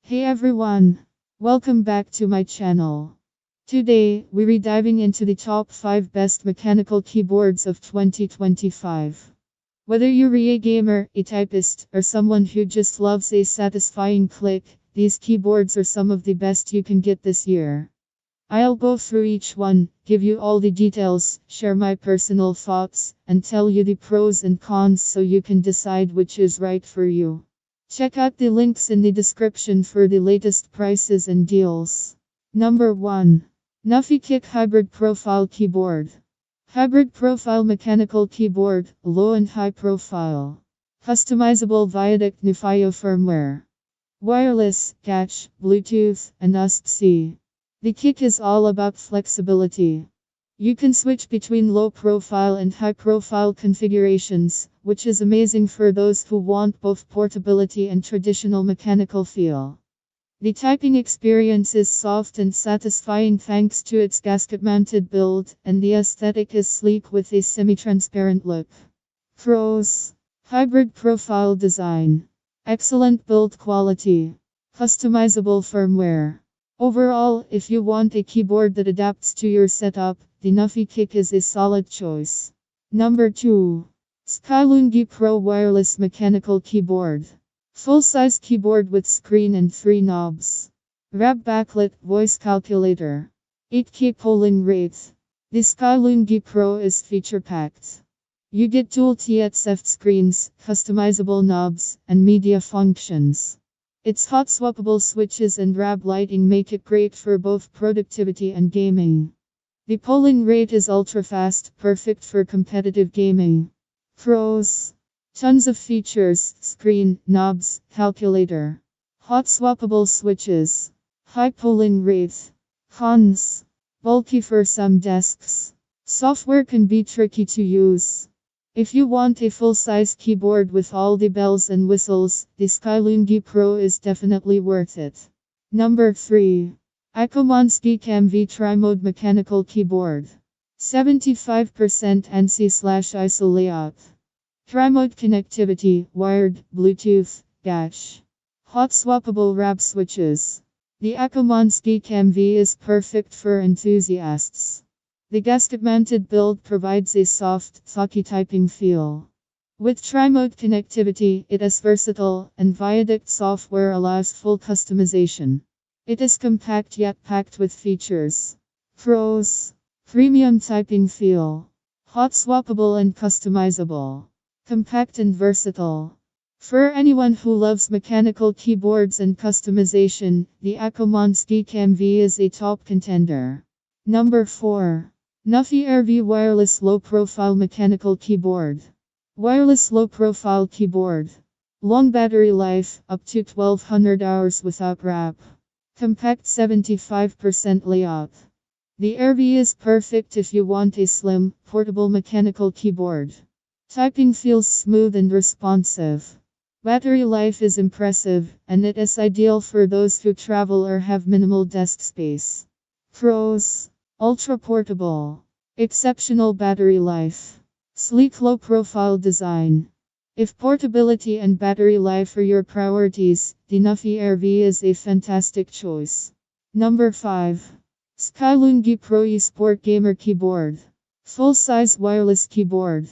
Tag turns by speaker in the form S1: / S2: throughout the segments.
S1: Hey everyone! Welcome back to my channel. Today, we're diving into the top 5 best mechanical keyboards of 2025. Whether you're a gamer, a typist, or someone who just loves a satisfying click, these keyboards are some of the best you can get this year. I'll go through each one, give you all the details, share my personal thoughts, and tell you the pros and cons so you can decide which is right for you. Check out the links in the description for the latest prices and deals. Number 1. NuPhy Kick Hybrid Profile Keyboard. Hybrid Profile Mechanical Keyboard, low and high profile. Customizable via NuPhy firmware. Wireless, catch, Bluetooth, and USB-C. The Kick is all about flexibility. You can switch between low profile and high profile configurations, which is amazing for those who want both portability and traditional mechanical feel. The typing experience is soft and satisfying thanks to its gasket-mounted build, and the aesthetic is sleek with a semi-transparent look. Pros: hybrid profile design. Excellent build quality. Customizable firmware. Overall, if you want a keyboard that adapts to your setup, the NuPhy Kick is a solid choice. Number 2. Skyloong GK104 Pro Wireless Mechanical Keyboard. Full-size keyboard with screen and 3 knobs. RAB backlit, voice calculator. 8K polling rate. The Skyloong GK104 Pro is feature-packed. You get dual THF screens, customizable knobs, and media functions. Its hot-swappable switches and RAB lighting make it great for both productivity and gaming. The polling rate is ultra-fast, perfect for competitive gaming. Pros: tons of features, screen, knobs, calculator. Hot-swappable switches. High polling rate. Cons: bulky for some desks. Software can be tricky to use. If you want a full-size keyboard with all the bells and whistles, the Skyloong GK104 Pro is definitely worth it. Number 3. Akko MonsGeek M1 V3 Mode Mechanical Keyboard. 75% ANSI/ISO layout. Tri-mode connectivity, wired, Bluetooth, dash. Hot-swappable RAB switches. The Akko MonsGeek M1 is perfect for enthusiasts. The gasket-mounted build provides a soft, thoughtful typing feel. With tri-mode connectivity, it is versatile, and Viaduct software allows full customization. It is compact yet packed with features. Pros: premium typing feel. Hot-swappable and customizable. Compact and versatile. For anyone who loves mechanical keyboards and customization, the Akko MonsGeek M1 is a top contender. Number 4. NuPhy Air V Wireless Low Profile Mechanical Keyboard. Wireless Low Profile Keyboard. Long battery life, up to 1200 hours without RAB. Compact 75% layout. The Air V is perfect if you want a slim, portable mechanical keyboard. Typing feels smooth and responsive. Battery life is impressive, and it is ideal for those who travel or have minimal desk space. Pros: ultra portable. Exceptional battery life. Sleek low profile design. If portability and battery life are your priorities, the NuPhy Air V is a fantastic choice. Number 5. Skyloong GK104 Pro eSport Gamer Keyboard. Full-size wireless keyboard.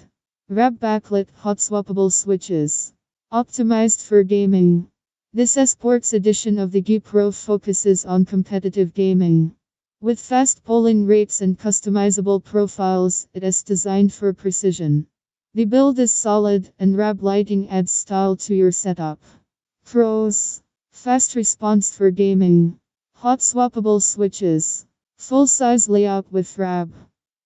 S1: RAB backlit, hot-swappable switches. Optimized for gaming. This esports edition of the GK104 Pro focuses on competitive gaming. With fast polling rates and customizable profiles, it is designed for precision. The build is solid, and RAB lighting adds style to your setup. Pros: fast response for gaming. Hot-swappable switches. Full-size layout with RAB.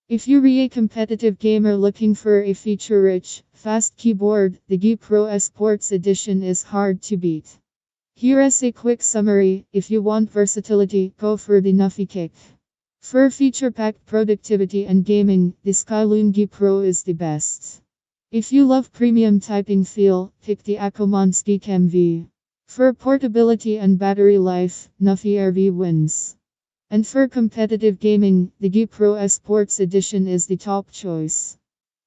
S1: If you're a competitive gamer looking for a feature-rich, fast keyboard, the GK104 Pro Esports Edition is hard to beat. Here is a quick summary: if you want versatility, go for the NuPhy Kick. For feature-packed productivity and gaming, the Skyloong GK104 Pro is the best. If you love premium typing feel, pick the Akko MonsGeek M1. For portability and battery life, NuPhy Air V wins. And for competitive gaming, the GK104 Pro Esports Edition is the top choice.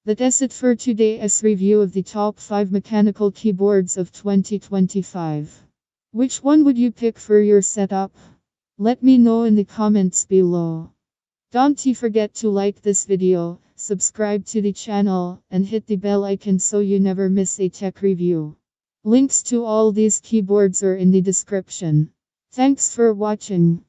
S1: That's it for today's review of the top 5 mechanical keyboards of 2025. Which one would you pick for your setup? Let me know in the comments below. Don't you forget to like this video, subscribe to the channel, and hit the bell icon so you never miss a tech review. Links to all these keyboards are in the description. Thanks for watching.